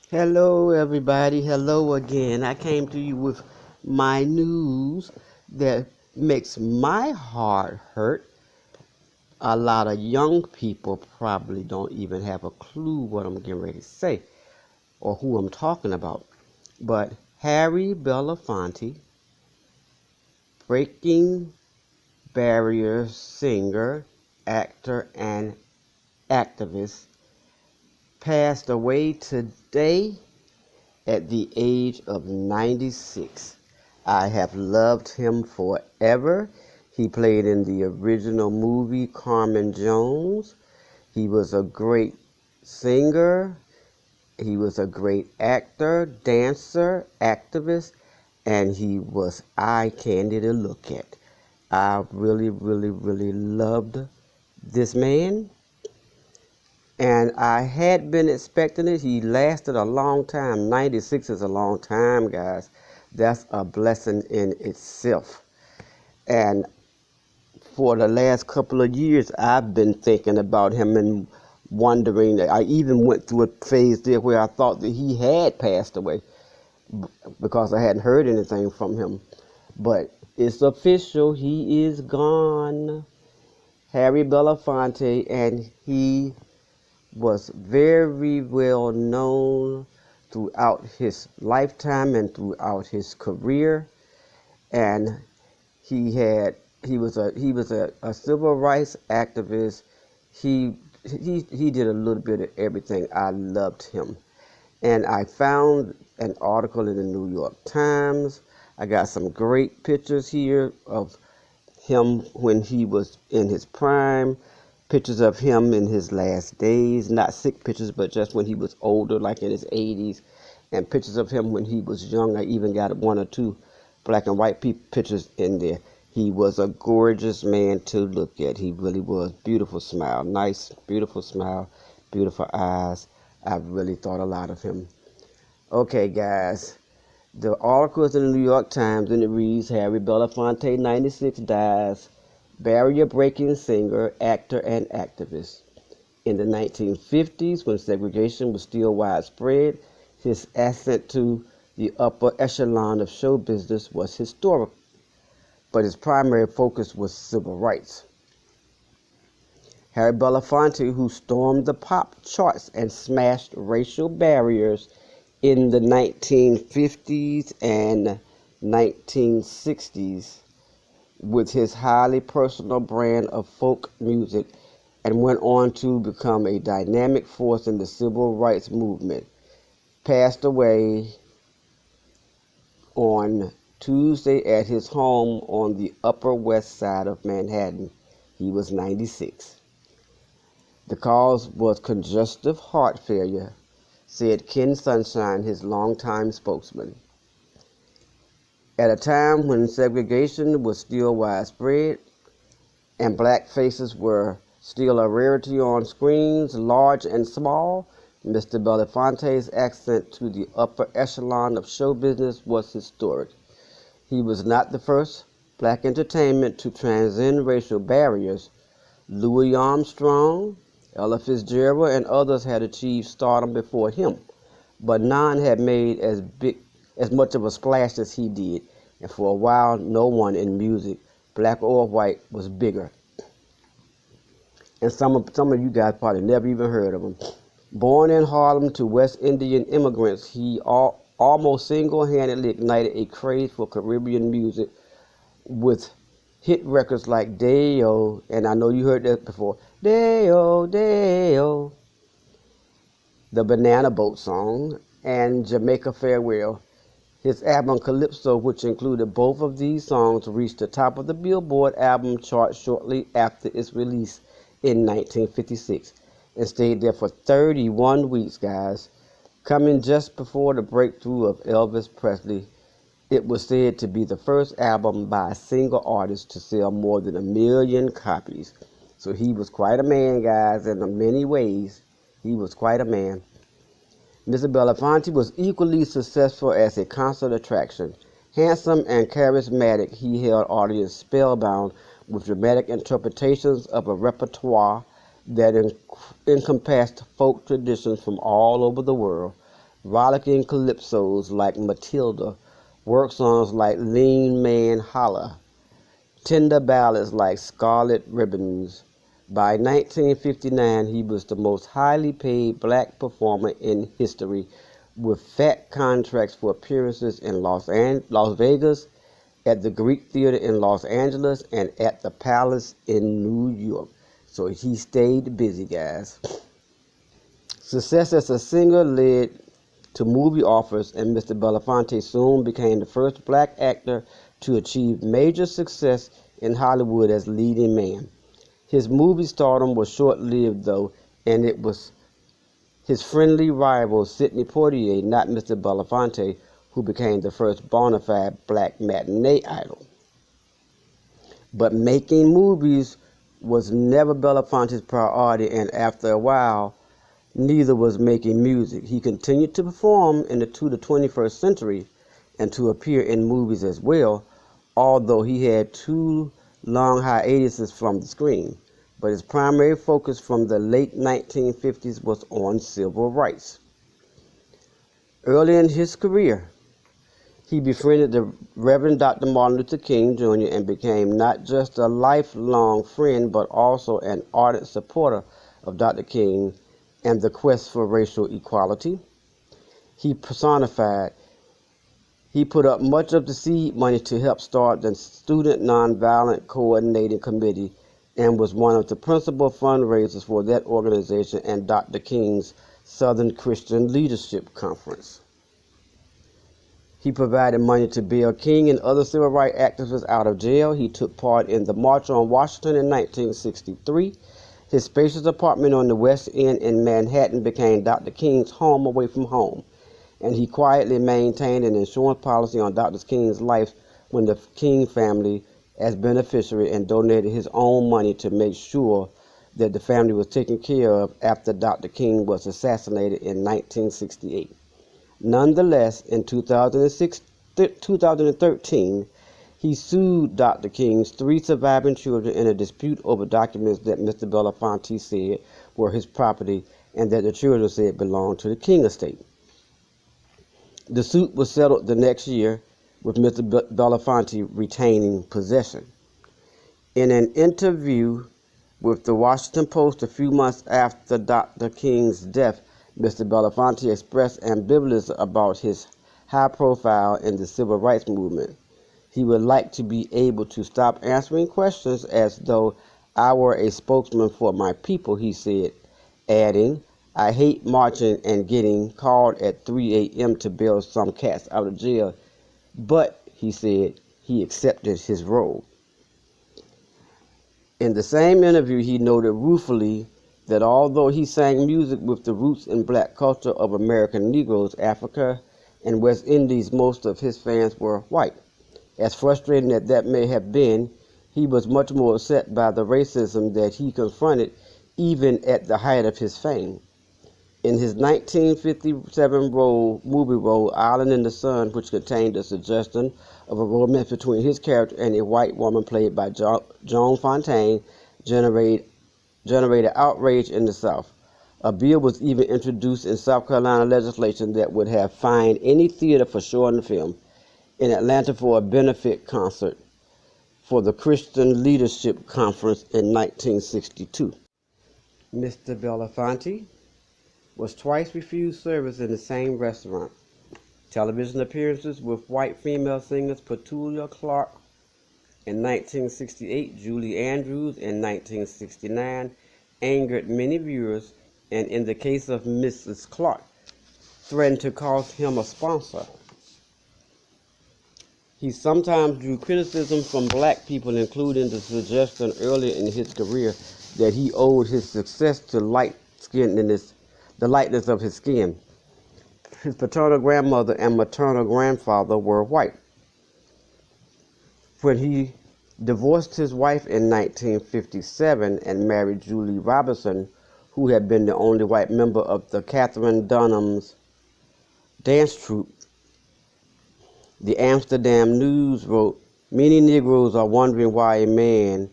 Hello, everybody. Hello again. I came to you with my news that makes my heart hurt. A lot of young people probably don't even have a clue what I'm getting ready to say or who I'm talking about. But Harry Belafonte, breaking barrier singer, actor, and activist, passed away today at the age of 96. I have loved him forever. He played in the original movie Carmen Jones. He was a great singer. He was a great actor, dancer, activist, and he was eye candy to look at. I really, really, really loved this man, and I had been expecting it. He lasted a long time. 96 is a long time, guys. That's a blessing in itself. And for the last couple of years, I've been thinking about him and wondering. I even went through a phase there where I thought that he had passed away because I hadn't heard anything from him. But it's official. He is gone. Harry Belafonte, and he was very well known throughout his lifetime and throughout his career, and he had he was a civil rights activist. He did a little bit of everything. I loved him, and I found an article in the New York Times. I got some great pictures here of him when he was in his prime, pictures of him in his last days, not sick pictures, but just when he was older, like in his 80s, and pictures of him when he was young. I even got one or two black and white pictures in there. He was a gorgeous man to look at. He really was. Beautiful smile, nice, beautiful smile, beautiful eyes. I really thought a lot of him. Okay, guys. The article is in the New York Times, and it reads, Harry Belafonte, 96, dies. Barrier-breaking singer, actor, and activist. In the 1950s, when segregation was still widespread, his ascent to the upper echelon of show business was historic, but his primary focus was civil rights. Harry Belafonte, who stormed the pop charts and smashed racial barriers in the 1950s and 1960s with his highly personal brand of folk music, and went on to become a dynamic force in the civil rights movement, passed away on Tuesday at his home on the Upper West Side of Manhattan. He was 96. The cause was congestive heart failure, said Ken Sunshine, his longtime spokesman. At a time when segregation was still widespread and black faces were still a rarity on screens, large and small, Mr. Belafonte's ascent to the upper echelon of show business was historic. He was not the first black entertainment to transcend racial barriers. Louis Armstrong, Ella Fitzgerald, and others had achieved stardom before him, but none had made as much of a splash as he did, and for a while no one in music, black or white, was bigger. And some of you guys probably never even heard of him. Born in Harlem to West Indian immigrants, he almost single-handedly ignited a craze for Caribbean music with hit records like Day-O, and I know you heard that before, Day-O, Day-O, the Banana Boat song, and Jamaica Farewell. His album Calypso, which included both of these songs, reached the top of the Billboard album chart shortly after its release in 1956 and stayed there for 31 weeks, guys. Coming just before the breakthrough of Elvis Presley, it was said to be the first album by a single artist to sell more than 1 million copies. So he was quite a man, guys, in many ways. He was quite a man. Mr. Belafonte was equally successful as a concert attraction. Handsome and charismatic, he held audiences spellbound with dramatic interpretations of a repertoire that encompassed folk traditions from all over the world. rollicking calypsos like Matilda, work songs like Lean Man Holla, tender ballads like Scarlet Ribbons. By 1959, he was the most highly paid black performer in history, with fat contracts for appearances in Las Vegas, at the Greek Theater in Los Angeles, and at the Palace in New York. So he stayed busy, guys. Success as a singer led to movie offers, and Mr. Belafonte soon became the first black actor to achieve major success in Hollywood as leading man. His movie stardom was short-lived, though, and it was his friendly rival, Sidney Poitier, not Mr. Belafonte, who became the first bona fide black matinee idol. But making movies was never Belafonte's priority, and after a while, neither was making music. He continued to perform into the 21st century and to appear in movies as well, although he had two long hiatuses from the screen. But his primary focus from the late 1950s was on civil rights. Early in his career, he befriended the Reverend Dr. Martin Luther King Jr. and became not just a lifelong friend, but also an ardent supporter of Dr. King and the quest for racial equality. He put up much of the seed money to help start the Student Nonviolent Coordinating Committee and was one of the principal fundraisers for that organization and Dr. King's Southern Christian Leadership Conference. He provided money to bail King and other civil rights activists out of jail. He took part in the March on Washington in 1963. His spacious apartment on the West End in Manhattan became Dr. King's home away from home, and he quietly maintained an insurance policy on Dr. King's life when the King family as beneficiary and donated his own money to make sure that the family was taken care of after Dr. King was assassinated in 1968. Nonetheless, in 2013, he sued Dr. King's three surviving children in a dispute over documents that Mr. Belafonte said were his property and that the children said belonged to the King estate. The suit was settled the next year, with Mr. Belafonte retaining possession. In an interview with the Washington Post a few months after Dr. King's death, Mr. Belafonte expressed ambivalence about his high profile in the civil rights movement. He would like to be able to stop answering questions as though I were a spokesman for my people, he said, adding, I hate marching and getting called at 3 a.m. to bail some cats out of jail, but, he said, he accepted his role. In the same interview, he noted ruefully that although he sang music with the roots in black culture of American Negroes, Africa, and West Indies, most of his fans were white. As frustrating as that may have been, he was much more upset by the racism that he confronted even at the height of his fame. In his 1957 movie role, Island in the Sun, which contained a suggestion of a romance between his character and a white woman played by Joan Fontaine, generated outrage in the South. A bill was even introduced in South Carolina legislation that would have fined any theater for showing the film. In Atlanta for a benefit concert for the Christian Leadership Conference in 1962. Mr. Belafonte was twice refused service in the same restaurant. Television appearances with white female singers Petulia Clark in 1968, Julie Andrews in 1969, angered many viewers, and in the case of Mrs. Clark, threatened to cost him a sponsor. He sometimes drew criticism from black people, including the suggestion earlier in his career that he owed his success to the lightness of his skin. His paternal grandmother and maternal grandfather were white. When he divorced his wife in 1957 and married Julie Robinson, who had been the only white member of the Katherine Dunham's dance troupe, the Amsterdam News wrote, many Negroes are wondering why a man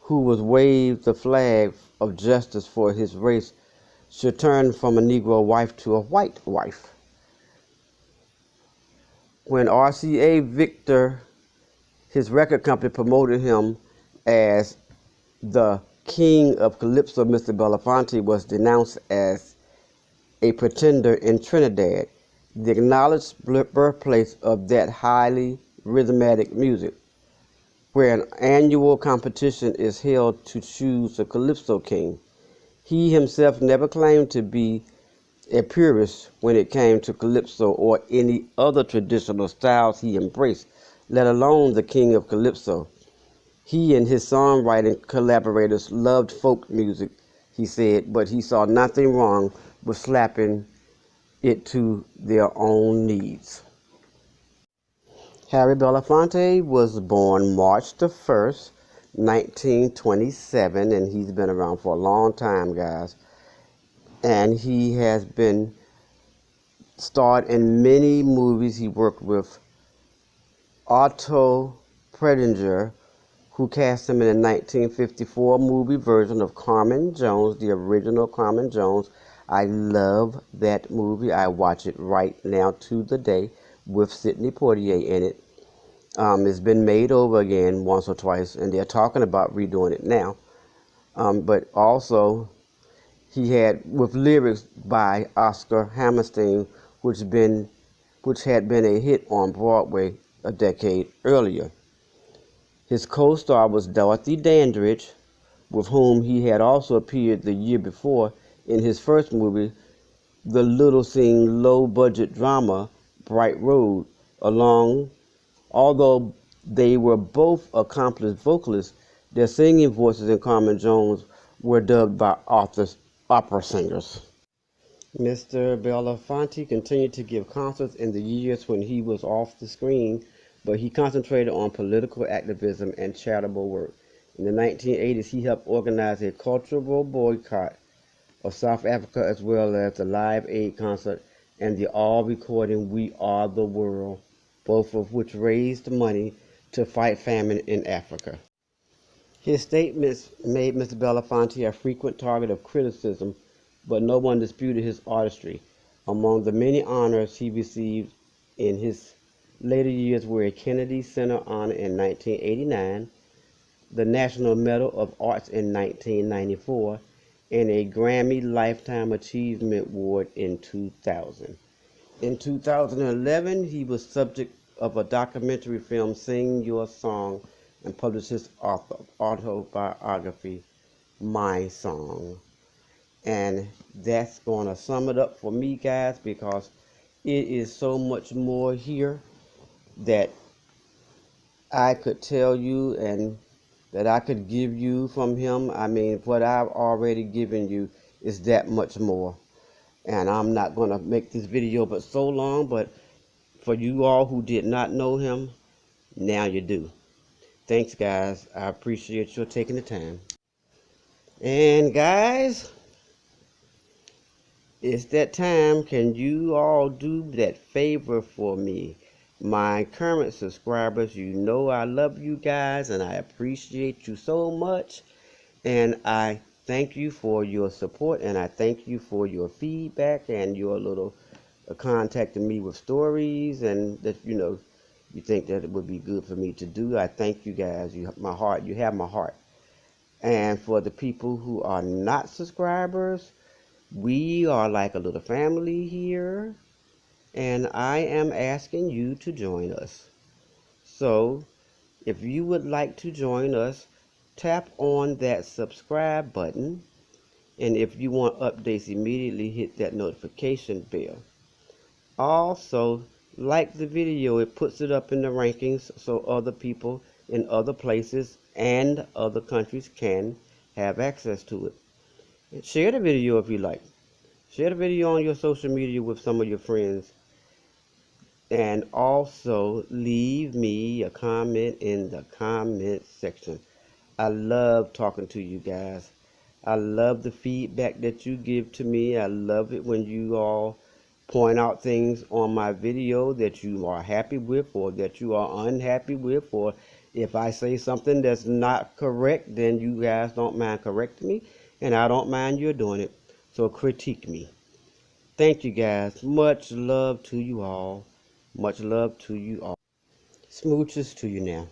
who was waved the flag of justice for his race should turn from a Negro wife to a white wife. When RCA Victor, his record company, promoted him as the king of Calypso, Mr. Belafonte was denounced as a pretender in Trinidad, the acknowledged birthplace of that highly rhythmic music, where an annual competition is held to choose the Calypso king. He himself never claimed to be a purist when it came to Calypso or any other traditional styles he embraced, let alone the king of Calypso. He and his songwriting collaborators loved folk music, he said, but he saw nothing wrong with slapping it to their own needs. Harry Belafonte was born March the 1st, 1927, and he's been around for a long time, guys. And he has been starred in many movies. He worked with Otto Preminger, who cast him in the 1954 movie version of Carmen Jones, the original Carmen Jones. I love that movie. I watch it right now to the day with Sidney Poitier in it. It's been made over again once or twice, and they're talking about redoing it now. But also, he had with lyrics by Oscar Hammerstein, which had been a hit on Broadway a decade earlier. His co-star was Dorothy Dandridge, with whom he had also appeared the year before in his first movie, the little-seen, low-budget drama Bright Road. Although they were both accomplished vocalists, their singing voices in Carmen Jones were dubbed by opera singers. Mr. Belafonte continued to give concerts in the years when he was off the screen, but he concentrated on political activism and charitable work. In the 1980s, he helped organize a cultural boycott of South Africa, as well as the Live Aid concert and the all-recording We Are the World, both of which raised money to fight famine in Africa. His statements made Mr. Belafonte a frequent target of criticism, but no one disputed his artistry. Among the many honors he received in his later years were a Kennedy Center honor in 1989, the National Medal of Arts in 1994, and a Grammy Lifetime Achievement Award in 2000. In 2011, he was subject of a documentary film, Sing Your Song, and published his autobiography, My Song. And that's going to sum it up for me, guys, because it is so much more here that I could tell you and that I could give you from him. I mean, what I've already given you is that much more. And I'm not going to make this video but so long, but for you all who did not know him, now you do. Thanks, guys. I appreciate your taking the time. And guys, it's that time. Can you all do that favor for me? My current subscribers, you know I love you guys and I appreciate you so much. And I thank you for your support, and I thank you for your feedback and your little contacting me with stories, and that you think that it would be good for me to do. I thank you guys. You have my heart. And for the people who are not subscribers, we are like a little family here, and I am asking you to join us. So if you would like to join us, tap on that subscribe button, and if you want updates immediately, hit that notification bell. Also, like the video. It puts it up in the rankings so other people in other places and other countries can have access to it. And share the video if you like. Share the video on your social media with some of your friends. And also leave me a comment in the comment section. I love talking to you guys. I love the feedback that you give to me. I love it when you all point out things on my video that you are happy with or that you are unhappy with, or if I say something that's not correct, then you guys don't mind correcting me, and I don't mind you doing it. So critique me. Thank you guys. Much love to you all. Much love to you all. Smooches to you now.